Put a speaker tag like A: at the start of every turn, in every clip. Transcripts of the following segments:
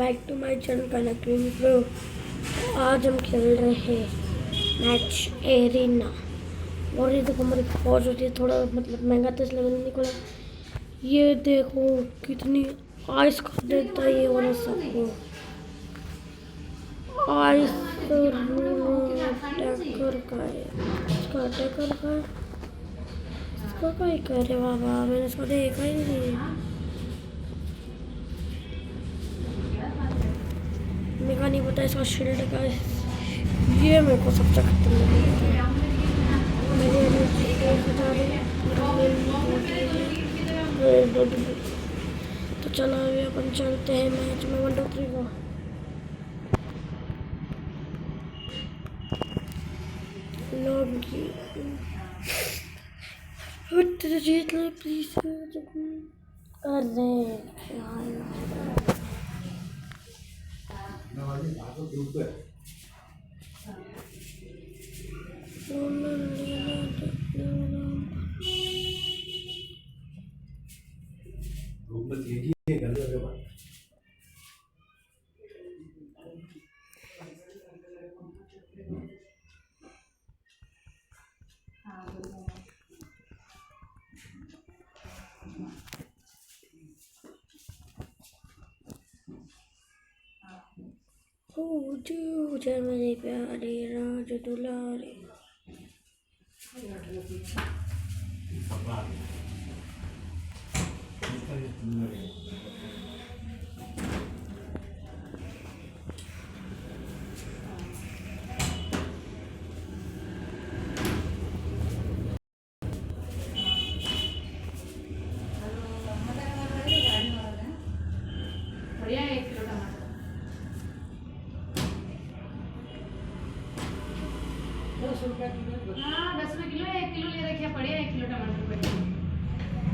A: Back to my channel connecting pro. आज हम खेल रहे हैं मैच एरिना। और ये देखो हमारी फौज होती है, थोड़ा मतलब महंगा था इसलिए मैंने निकला। ये देखो कितनी आइस कर देता है ये वाला सबको। आइस अटैकर का है, इसका अटैकर का इसका का ही कह रहे बाबा, मैंने इसको देखा ही नहीं। मेरे को नहीं पता इसका शील्ड का है। ये मेरे को सबसे खतरनाक लगता है। तो चलो अभी अपन चलते हैं मैच में 1 2 3 को। तो जीत ले प्लीज। अरे जय मेरे प्यारे राज दुलारे।
B: हाँ 10 रुपये किलो है, 1 किलो ले रखे पड़े 1 किलो टमाटर पड़े।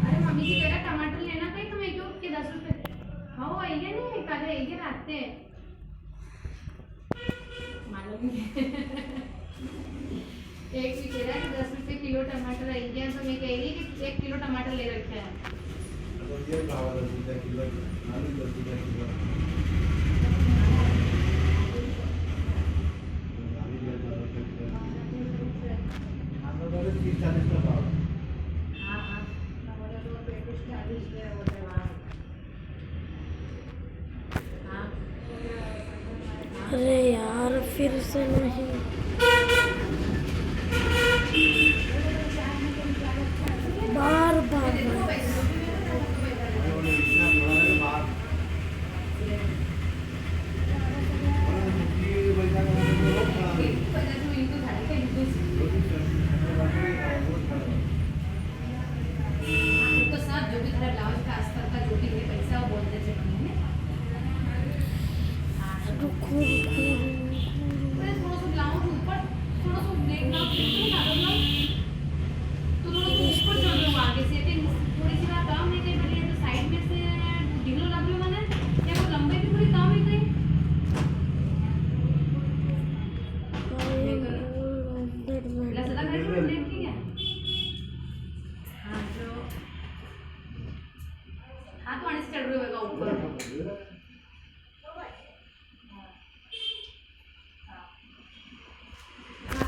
B: अरे मम्मी जी कह रहा टमाटर लेना कहीं तुम्हें क्यों के 10 रुपये। हाँ वो आइए नहीं कल आइए रात से मालूम एक भी कह रहा है कि 10 रुपये किलो टमाटर आइए, तो मैं कह रही कि 1 किलो टमाटर ले रखे हैं।
A: अरे यार फिर से नहीं। बार बार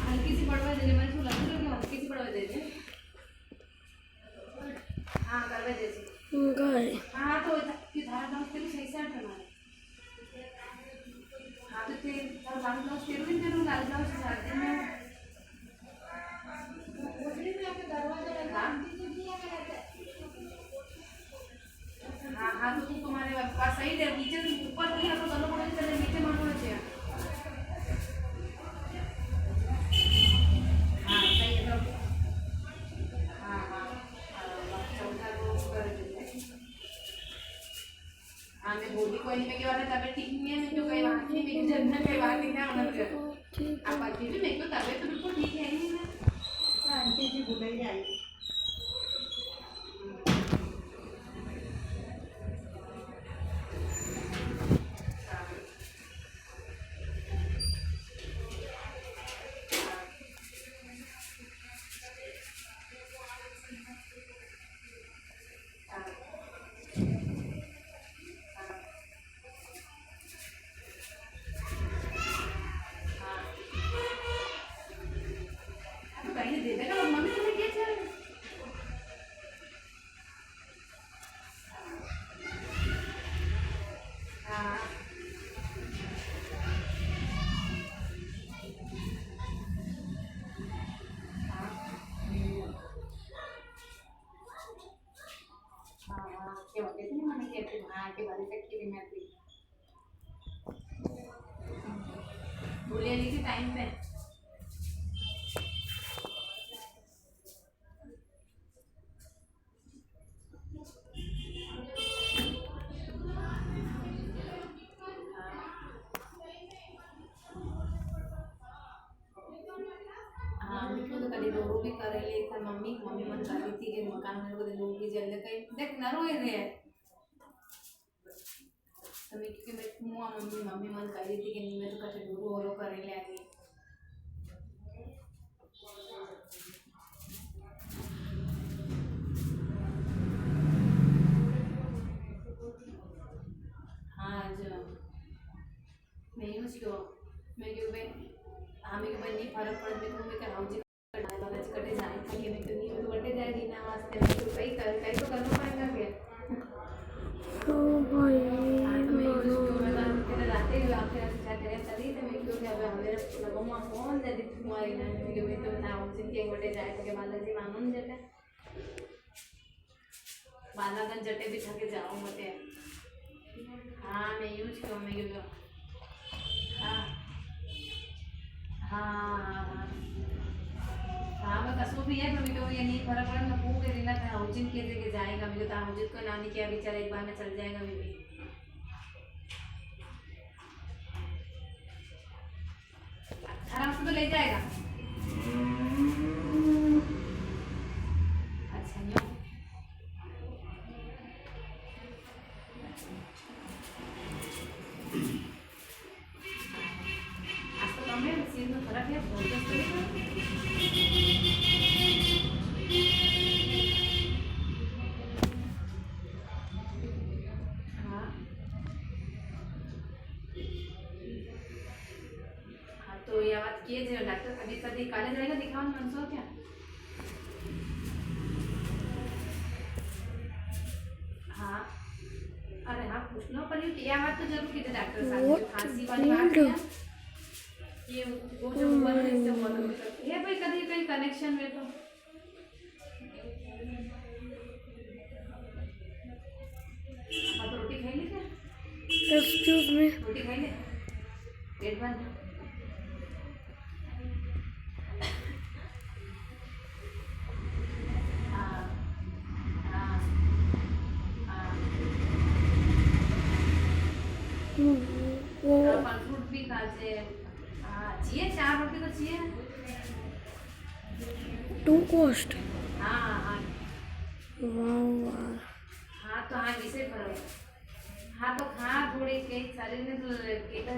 B: हल्की सी पड़वा दे मैंने सुना हल्की सी पड़वा दे हाँ करवा दे हाँ तो धारा ब्लाउज तेरे सही से हटना हाँ तो तेरे लाल ब्लाउज तेरे भी तेरे लाल ब्लाउज साथ में हाँ हाँ तो तुम्हारे पास सही है नीचे ऊपर नहीं तो दोनों पड़े चले नीचे मत पड़े चाहिए। हाँ सही है तो हाँ हाँ चौथा को कर देंगे। हाँ मैं बोली कोई नहीं मैं क्या वाला तबीयत ठीक नहीं है मैं तो कहीं बात नहीं मेरी जन्नत कहीं बात नहीं ना उन्होंने आप आती भी मेरे को तबीयत तो बिल्कुल ठीक है नहीं मैं आंटी जी बुलाई आई के भरी रखी थी मैं थी भूले ली थी टाइम पे। हाँ मम्मी को तो कभी डोरू भी कर रही था मम्मी मम्मी मन कर रही थी कि मकान मेरे को डोरू भी जल्दी कहीं देख न रोए रे तो मैं क्योंकि मैं मुआ मम्मी मम्मी मन कर रही थी कि नहीं मैं तो कभी डोरू ओरो करे ले आगे हाँ जो मैं यूज क्यों मैं क्यों मैं हमें के बनी फर्क पड़ मैं को मैं क्या हाउस वाला कटे जाए था कि मैं तो नहीं तो कटे जाएगी ना वास्ते मैं तो कहीं तो करना पड़ेगा क्या
A: ओ भाई
B: हाँ तो मैं यूज क्यों मैं तो कहते जाते ही आप फिर अच्छा करे तभी तो मैं क्यों क्या हमें लगाऊंगा फोन दे दी तुम्हारी ना क्योंकि मैं तो ना हाउस के कटे जाए तो के बालाजी मानून जटे बालागंज जटे भी थके जाऊँ मते हाँ मैं यूज क्यों मैं क्यों हाँ हाँ हाँ मैं कसम भी है मम्मी तो ये नहीं फर्क पड़ा मैं पूरे दिन था हाउसिंग के जगह जाएगा मुझे तो हाउसिंग को नानी क्या बेचारा एक बार में चल जाएगा बीबी आराम से तो ले जाएगा अच्छा नहीं आज तो कम है सीन में फर्क है बहुत हाँ हाँ तो ये बात किए जो डॉक्टर अभी कभी काले जाएगा दिखाओ मनसो क्या हाँ अरे हाँ पूछ लो पर ये बात तो जरूर कीजिए डॉक्टर साहब जो खांसी वाली बात है ये वो जो हुआ है इससे बहुत दिक्कत है भाई कभी कहीं कनेक्शन में तो आप रोटी खाई ली क्या
A: एक्सक्यूज मी
B: रोटी खाई ले पेट बंद हाँ हाँ हाँ
A: वो
B: फल फ्रूट भी खाते हाँ चाहिए 4 रोटी तो चाहिए
A: 2 कॉस्ट
B: हाँ हाँ
A: वाह
B: हाँ तो हाँ विषय पर हाँ तो खा थोड़ी के शरीर में तो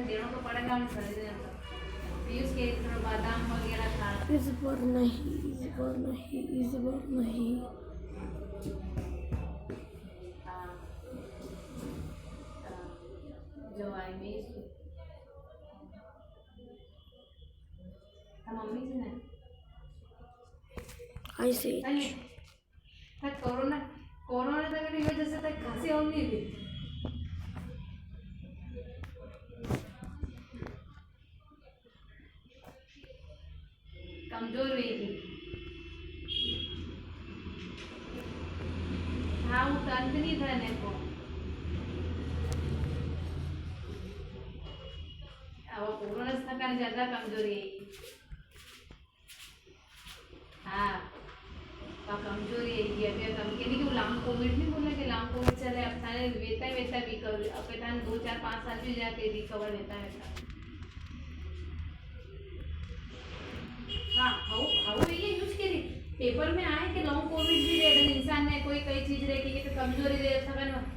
B: देना तो पड़ेगा हम शरीर में तो पीयूष के थोड़ा बादाम वगैरह खा
A: इस बार नहीं इस बार नहीं इस बार नहीं
B: हाँ जो आई में मम्मी जी ने
A: आई से
B: कोरोना कोरोना तक की वजह से तक खांसी और नहीं थी कमजोर हुई थी हाँ वो तंग नहीं था ने को अब कोरोना से थकान ज्यादा कमजोरी है हाँ का कमजोरी है ये अभी कम के नहीं कि वो लॉन्ग कोविड नहीं बोला कि लॉन्ग कोविड चले अब थाने वेता भी कर अब के थाने 2 4 5 साल भी जाके रिकवर वेता हाँ हाउ ये यूज करी पेपर में आए कि लॉन्ग कोविड भी रहे अगर इंसान ने कोई कई चीज रहे कि तो कमजोरी रहे थकन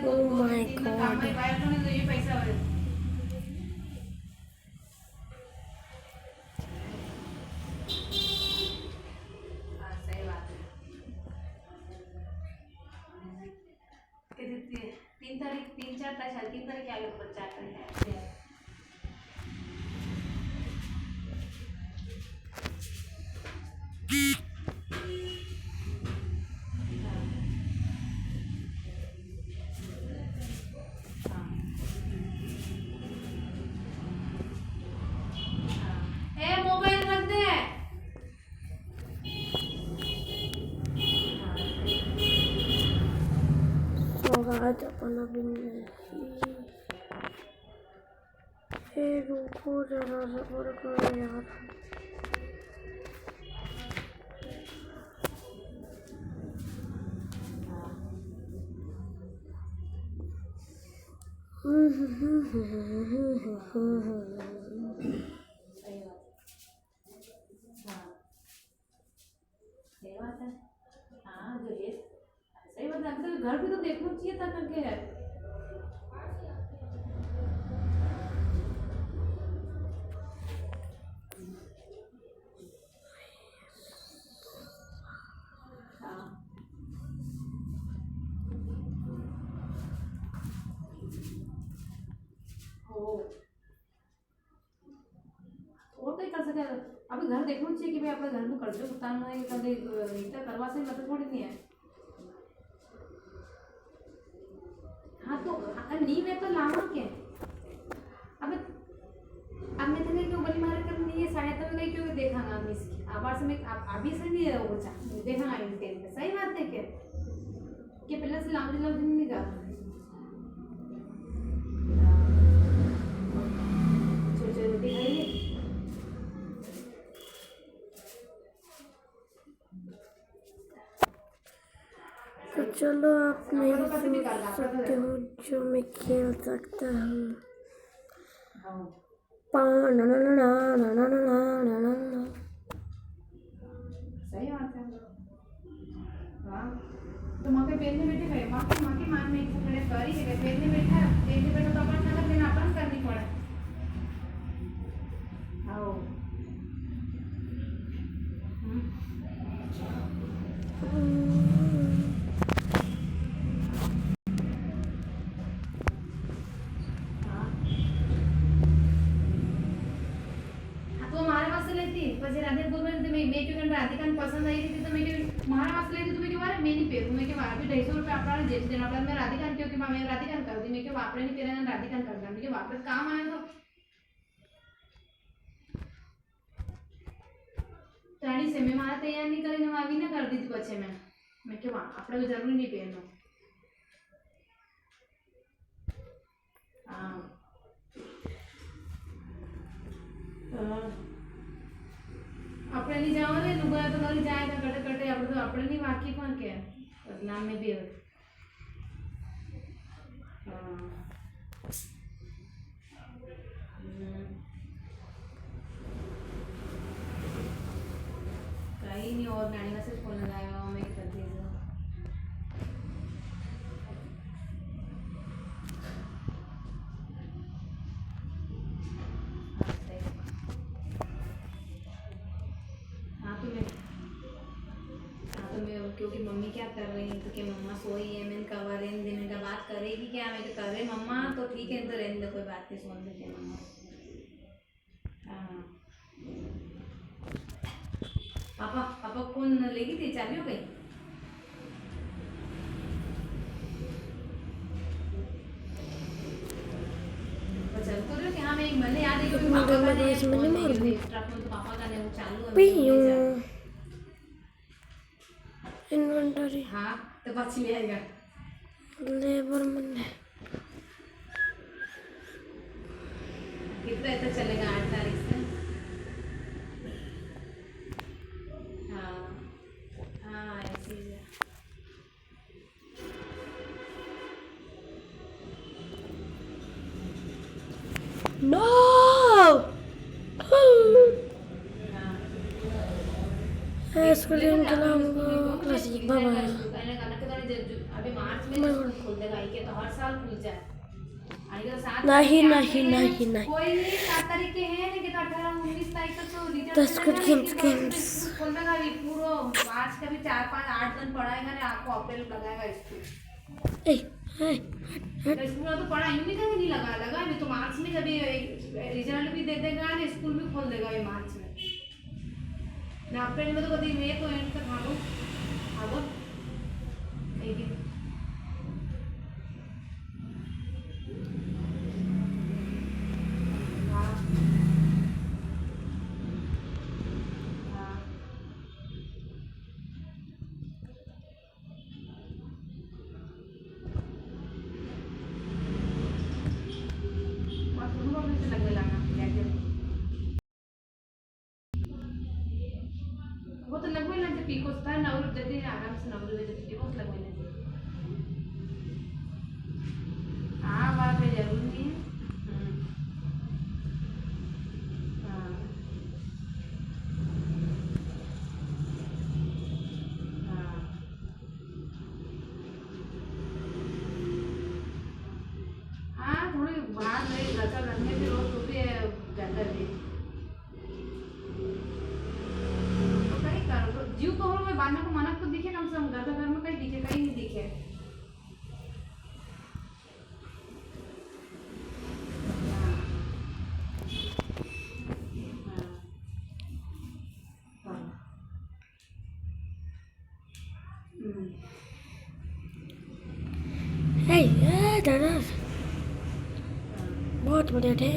A: Oh my God.
B: पैसा सही बात है 3 तारीख 3 4 तारीख 3 तारीख आगे 4 तारीख ए मोबाइल रख दे।
A: तो आज अपन अभी नहीं, रुको जरा सबर करो यार।
B: सही बात है। हाँ जो ये सही बात है, अभी तो घर भी तो देखना चाहिए था करके है। और तो कर सकते हैं, अभी घर देखना चाहिए कि भाई अपने घर में कर्ज उतारना है, कभी इतना करवा से मतलब थोड़ी नहीं है। हाँ तो नींव है तो लाना क्या अब मैं तेरे क्यों बड़ी मारे कर नहीं है सहायता में गई क्यों देखांगा हम इसकी आवाज में अभी से नहीं है वो बच्चा देखांगा इंटेल में सही बात है क्या पहले से लामड़ी नहीं का छोटे रोटी खाइए।
A: तो चलो आप नहीं सोच सकते हो जो मैं खेल सकता हूँ।
B: सही बात है। वाह तो माँ के पेन में बैठे गए माँ के मान में एक खड़े कर ही गए पेन में बैठा तो अपन ना लेना अपन करनी पड़े। आओ પછી રાધે બોલ મેં ક્यों राधिका पसंद आई थी तो मैं मारा वास्ते लेती तो मैं क्यों मैं नहीं पेरू मैं क्यों अभी 250 रुपये अपना जेब देना पड़ा मैं राधिका क्यों कि मैं राधिका कर दी मैं क्यों वापरे नहीं पेरा राधिका करता मैं क्यों वापस काम आया तो ताड़ी से मैं मारा तैयार नहीं करी ना अभी ना कर दी थी बच्चे मैं क्यों अपने को जरूरी नहीं पहनना। हाँ આપણે નહીં જાવ ને લુગા તો ખાલી જાય તો કટે કટે આપણે નહીં વાકી પણ કે નામ में भी कहीं नहीं और नानी से फोन लगाया मैं करती हूँ। क्योंकि मम्मी क्या कर रही है तो क्या मम्मा सोई है मैंने कहा रहने दे मैंने कहा बात करेगी क्या मैं कर रहे मम्मा तो ठीक है तो रहने दे कोई बात नहीं सुन लेते मम्मा। हाँ पापा फोन लेगी थी चाबी हो गई चल तो रहे कि हाँ मैं एक महीने याद है क्योंकि पापा का नहीं तो पापा का नहीं वो चालू है
A: इन्वेंटरी
B: हाँ तो बच ले आएगा
A: लेबर मन
B: कितना तो चलेगा 8 तारीख से। हाँ हाँ ऐसी है
A: नो इसको गेम चलाऊंगा क्लासिक बाबा
B: अभी मार्च में खुल देगा ये तो हर साल खुल जाए
A: नहीं
B: कोई 7 तारीख के है ना कि 18 19 तारीख तक तो रिजल्ट
A: दस कुछ गेम्स
B: खोल देगा अभी पूरा मार्च का भी 4 5 8 दिन पढ़ाएगा ना आपको अप्रैल लगाएगा स्कूल
A: ए
B: स्कूल तो पढ़ाई नहीं लगा अभी तो मार्च में जब रिजल्ट भी दे देगा ना स्कूल भी खोल देगा ये मार्च में। ना आपल्यामध्ये कधी मी येतो एंड तर थांबू अगं ठीक आहे हां हां मग तुम्ही बघायचं लागलेला ना याच्यात वो तो लगभग ना जब पीक होता है नवरू जल्दी आराम से नवरू जब पीक होता लगभग ना हाँ बात है जरूर नहीं है हाँ हाँ हाँ थोड़ी बाहर नहीं घर का घर में भी रोज होती है जाता है तो कहीं करो जीव तो हो मैं बांधने को मना तो दिखे कम से कम घर में कहीं दिखे कहीं नहीं दिखे हाँ हाँ हाँ हम्म,
A: हे दादा
B: हाँ,
A: बहुत बढ़िया थे।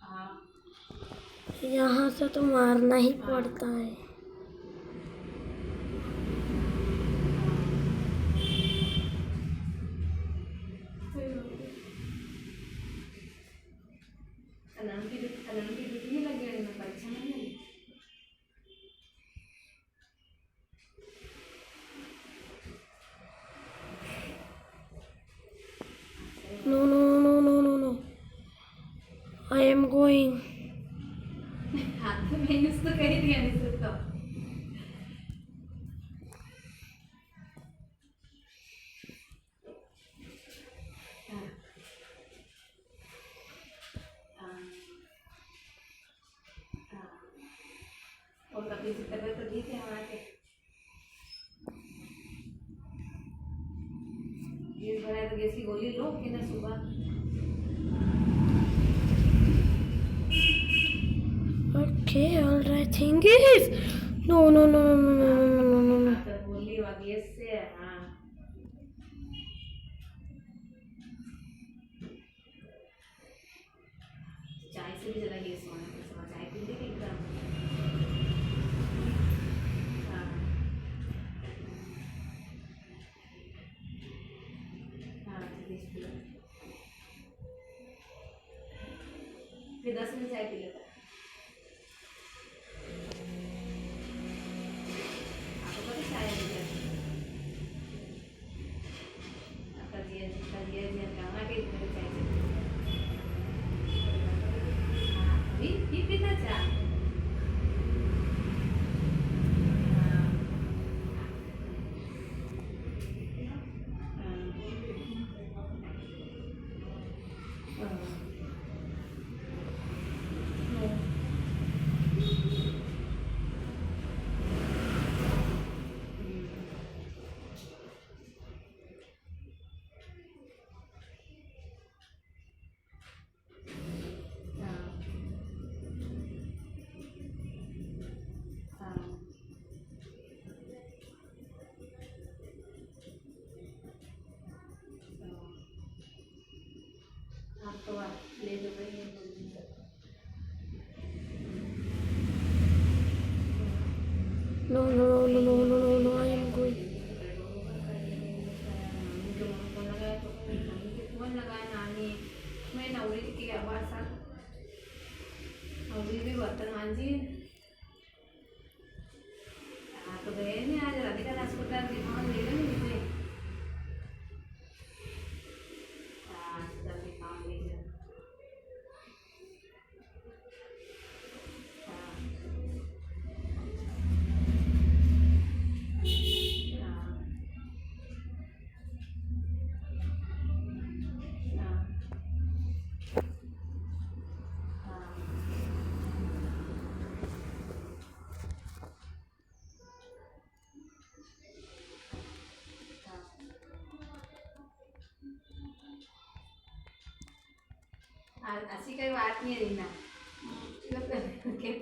B: हाँ,
A: यहाँ से तो मारना ही पड़ता है।
B: कलम की ड्यूटी नहीं लगी है परीक्षा नहीं लगी
A: No, no, no, no, no, no. I am going.
B: हाँ तो मैंने उसको कह दिया नहीं सकता हाँ हाँ हाँ और कभी से तबीयत तो ठीक है हमारे के गैस भरा है तो गैस की गोली लो कि ना सुबह
A: Okay, all right. Thing is, no, no, no, no, no, no, no, no, no, no.
B: हाँ तो गोली वा गैस से हाँ चाय से भी ज़्यादा गैस होना है सुबह चाय पीते कि एकदम हाँ हाँ गैस पी फिर 10 मिनट चाय पी लेता आपको पता चाय है आपका जिया कहना कि मेरे चाय हाँ अभी पीता चाय हाँ आपको ले दो भाई
A: No, no, no, no, no, no, no, I am going.
B: Phone लगाया नानी मैं नवरी की आवाज़ आ नवरी भी बर्तन मांझी हाँ तो गए नहीं आज राधिका अस्पताल दिखाने ले गए मुझे हाँ तभी काम ले गए हाँ हाँ हाँ ऐसी कोई बात नहीं है रीना,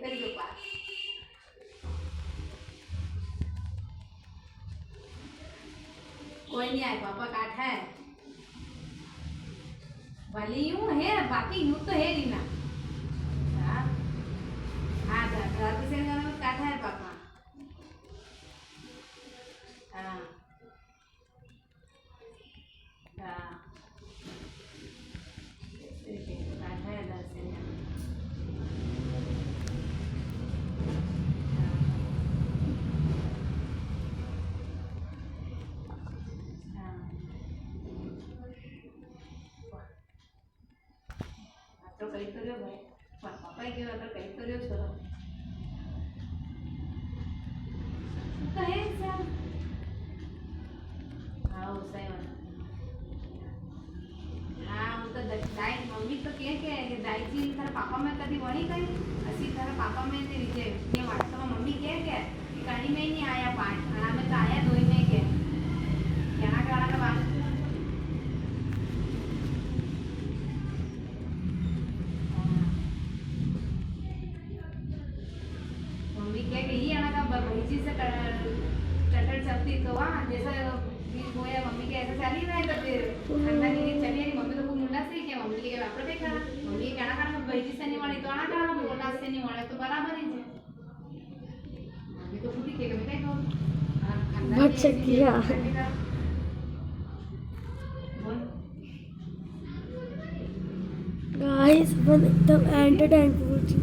B: करी बात। कोई नहीं आए, पापा काटा है भले यूं है, बाकी यूं तो है रीना। हाँ हाँ, घर किसी घर में काटा है पापा। हाँ हाँ, काटा है घर से। तो कहीं तो रहो भाई, पापा ही क्यों, कहीं तो रहो छोड़ो तो है सब। हाँ वो सही बात। हाँ वो तो दाई मम्मी तो के दाई जी तारा पापा में कभी वही कही असी तारा पापा में ने विजय ये वास्तव में मम्मी के कि कहानी में ही नहीं आया पाठ खाना में तो आया दो ही में के क्या का बात। मम्मी क्या कि ये आना का भैजी से टटर चलती तो वहाँ जैसा बीज बोया मम्मी के ऐसा चल ही रहा है तो फिर खानदानी की चली रही मम्मी तो खूब मुंडा से क्या मम्मी के बाप पे देखा मम्मी के कहना करना भैजी से नहीं वाली तो आना करना बोला से नहीं वाले तो बराबर ही है। मम्मी तो खुद ही के मैं क्या करूँ
A: बहुत शक्तियाँ
B: बोल
A: गाइस, अपन एकदम एंटरटेन पूछी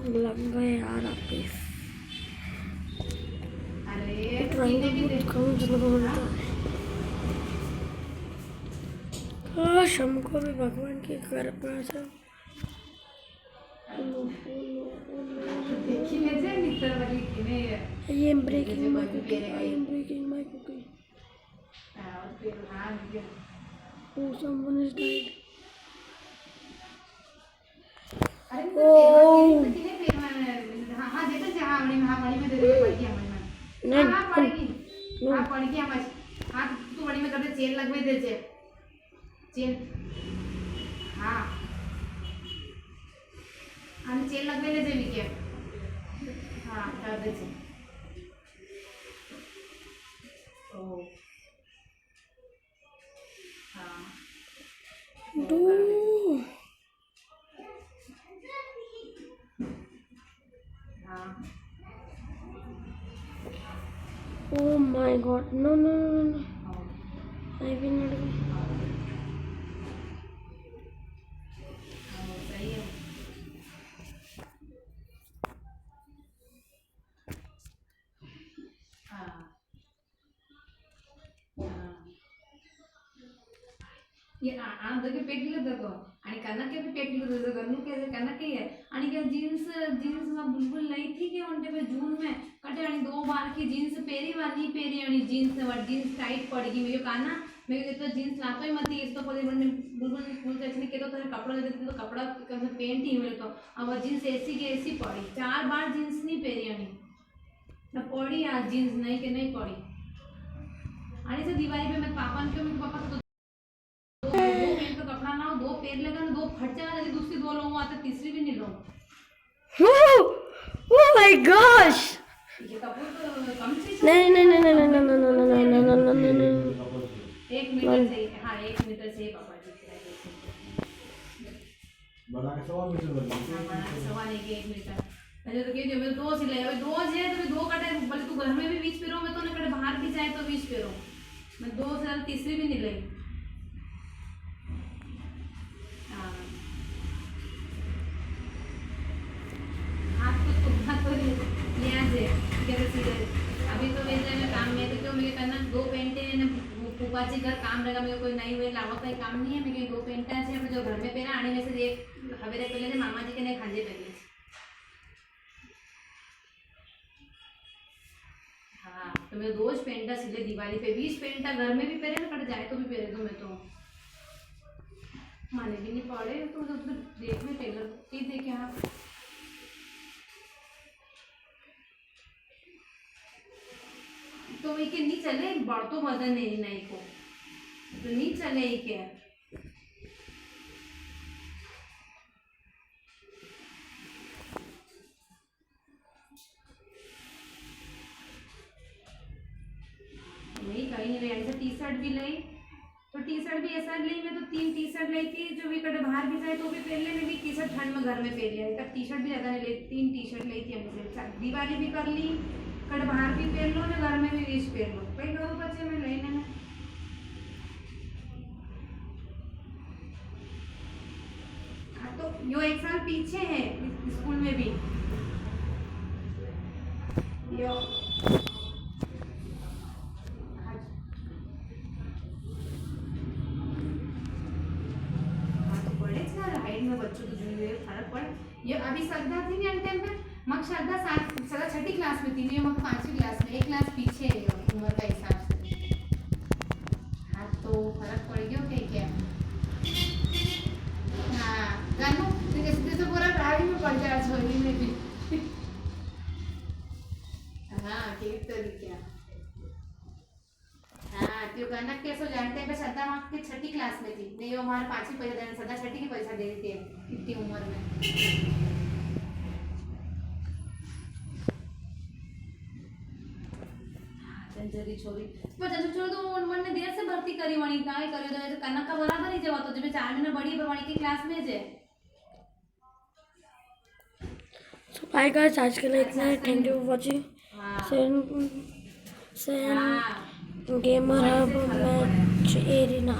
A: लग गए यार आपके काश हमको भी भगवान के घर पर I am breaking my cookie. I am breaking my cookie. Oh, someone is died. Oh.
B: हाँ देते थे हाँ बड़ी में दे दे पड़ गया हमारे में हाँ पड़ गया हमारे हाँ तू बड़ी में कर दे चेन लगवे दे चेन हाँ हाँ चेन लगवे दे भी क्या हाँ कर दे ओ हाँ
A: Oh my god, no, I will not go.
B: ये आनंद पेटलं जातो आणि कनक के पेटलं जातो गन्नू के कनक ही है आणि क्या जीन्स में बिल्कुल नहीं थी कि उनके पे जून में कटे आणि 2 बार की जीन्स पेरी वाली पेरी आणि जीन्स टाइट पड़ गई मेरे काना मेरे तो जीन्स लातो ही मत इस तो पड़े मैंने बिल्कुल फुल टच नहीं किया तो कपड़ा दे देते तो कपड़ा कैसे पेंट ही मेरे तो अब जीन्स ऐसी की ऐसी पड़ी 4 बार जीन्स नहीं पेरी आणि ना पड़ी आज जीन्स नहीं के नहीं पड़ी आणि से दिवाली पे मैं पापा ने मेरे पापा को दो पेन का कपड़ा ना 2 पेर लगा ना 2 फट जाएगा यदि दूसरी 2 लूंगा तो तीसरी भी नहीं लूंगा।
A: Oh my gosh!
B: ये कपूर तो कम चीज
A: नहीं
B: 1 मीटर से हाँ 1 मीटर से पापा जी
C: बड़ा का 100 मीटर लगा
B: हमारा सवाल है कि 1 मीटर अरे तो कहते मैं 2 सिलाई अभी 2 है तो 2 कटे भले तू घर में भी 20 पेरो मैं तो नहीं कटे बाहर भी जाए तो 20 पेरो मैं 2 से तीसरी भी नहीं ली। अभी तो मेरे में काम में तो क्यों मेरे करना 2 पेंटे ने फूफा जी घर काम रहेगा मेरे कोई नहीं हुए लावा का काम नहीं है मेरे 2 पेंटा है जो घर में पहना आने में से एक हवेरे पहले थे मामा जी के ने खांजे पहले हाँ तो मेरे 2 पेंटा सिले दिवाली पे 20 पेंटा घर में भी पहने ना कट जाए तो भी पहने दो मैं तो माने भी नहीं पड़े तो देख में टेलर की देखे हाँ तो वे के नहीं चले बढ़तो वजन है नहीं को तो नहीं चले ही क्या नहीं कहीं नहीं ऐसे टी शर्ट भी ली तो टी शर्ट भी ऐसा ली मैं तो 3 टी शर्ट ली थी जो भी कटे बाहर भी जाए तो भी पहन ले मैं भी टी शर्ट ठंड में घर में पहन लिया तब टी शर्ट भी ज़्यादा नहीं ली 3 टी शर्ट ली थी हमसे दिवाली भी कर ली कट बाहर भी पहन लो ना घर में भी यूज पहन लो कई करो बच्चे में लेने में हाँ तो यो 1 साल पीछे है स्कूल में भी यो में बच्चों को जो है फर्क पड़ ये अभी श्रद्धा थी नहीं टाइम में मग श्रद्धा छठी क्लास में थी नहीं मग 5वीं क्लास में 1 क्लास पीछे है उम्र का हिसाब से हाँ तो फर्क पड़ गया क्या हाँ गानू तो पूरा गाड़ी में पड़ जाए छोरी में भी हाँ ठीक तो क्या हाँ तो गाना कैसे जानते हैं श्रद्धा वहाँ के छठी क्लास में थी नहीं वो हमारे 5वीं परीक्षा श्रद्धा छठी की परीक्षा दे रही थी इतनी उम्र में जल्दी छोरी पर जल्दी छोरी तो मन ने देर से भर्ती करी वाणी काय करियो तो ऐसे कनक का बराबर ही जवा तो जब 4 महीने बड़ी वाणी की क्लास में जे
A: सो बाय गाइस आज के लिए इतना है thank you for watching Sen gamer hub match arena